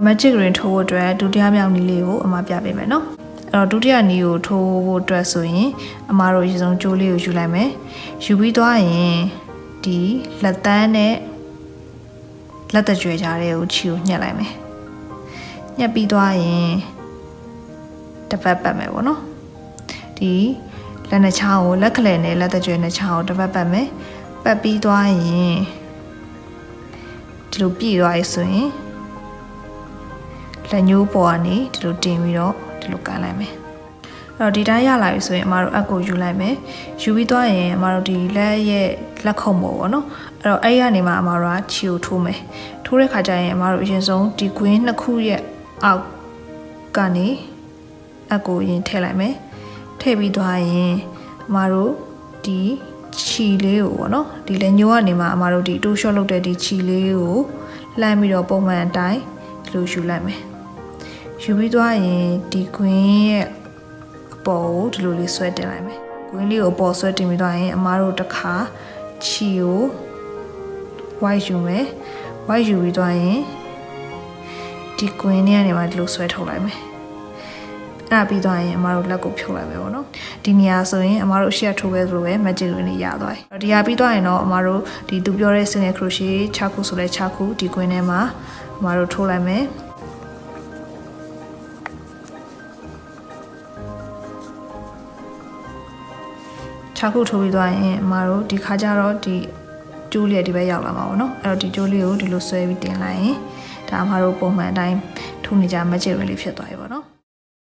magic ring ထိုးဖို့အတွက်ဒုတိယမြောက်နည်းလေးကိုအမပြပေးမယ်နော်အဲ့တော့ဒုတိယနည်းကိုထိုးဖို့အတွက်ဆိုရင်အမတို့အရင်ဆုံးကြိုးလေးကိုယူလိုက်မယ်ယူပြီးသွားရင်ဒီလက်သန်းနဲ့လက်တကြွယ်ကြားတဲ့ကိုခြေကိုညှက်လိုက်မယ်ညှက်ပြီးသွားရင်တစ်ပတ်ပတ်မယ်ပေါ့နော်ဒီလက်နှချောင်းကိုလက်ခလဲနဲ့လက်တကြွယ်နှချောင်းကိုတစ်ပတ်ပတ်မယ်ပတ်ပြီးသွားရင်ဒီလိုပြည့်သွားပြီဆိုရင်လက်ညှိုးပေါ်ကနေဒီလိုတင်ပြီးတော့ဒီလိုကန်လိုက်မယ်အဲ့တော့ဒီတိုင်းရလာပြီဆိုရင်အမတို့အက်ကိုယူလိုက်မယ်ယူပြီးသွားရင်အမတို့ဒီလက်ရဲ့လက်ခုံပေါ်ပေါ့နော်အဲ့တော့အဲ့ရနေမှာအမတို့ကခြေကိုထိုးမယ်ထိုးတဲ့ခါကျရင်အမတို့အရင်ဆုံးဒီကွင်းနှစ်ခုရဲ့အောက်ကနေအက်ကိုရင်ထည့်လိုက်မယ်ထည့်ပြီးသွားရင်အမတို့ဒီခြီလေးကိုပေါ့နော်ဒီလက်ညှိုးကနေမှာအမတို့ဒီတိုးရှော့လုပ်တဲ့ဒီခြီလေးကိုလှမ်းပြီးတော့ပုံမှန်အတိုင်းဒီလိုယူလိုက်မယ်ယူပြီးသွားရင်ဒီကွင်းရဲ့အပေါ်ကိုဒီလိုလေးဆွဲတင်လိုက်မယ်ကွင်းလေးကိုပေါ်ဆွဲတင်ပြီးသွားရင်အမတို့တစ်ခါခြီကို white ယူမယ် white ယူပြီးသွားရင်ဒီကွင်းလေးကနေမှဒီလိုဆွဲထုတ်လိုက်မယ်အဲ့ပြီးသွားရင်အမတို့လက်ကိုဖြုတ်လိုက်မယ်ပေါ့နော်ဒီနေရာဆိုရင်အမတို့ရှေ့ထိုးပဲဆိုလိုပဲ magic ring လေးရသွားပြီဒီဟာပြီးသွားရင်တော့အမတို့ဒီသူပြောတဲ့ single crochet 6ခုဆိုလဲ6ခုဒီကွင်းထဲမှာအမတို့ထိုးလိုက်မယ်6ခုထိုးပြီးသွားရင်အမတို့ဒီခါကျတော့ဒီကျိုးလေးဒီဘက်ရောက်လာမှာပေါ့နော်အဲ့တော့ဒီကျိုးလေးကိုဒီလိုဆွဲပြီးတင်လိုက်ရင်ဒါအမတို့ပုံမှန်အတိုင်းထိုးနေကြ magic ring လေးဖြစ်သွားပြီပေါ့နော်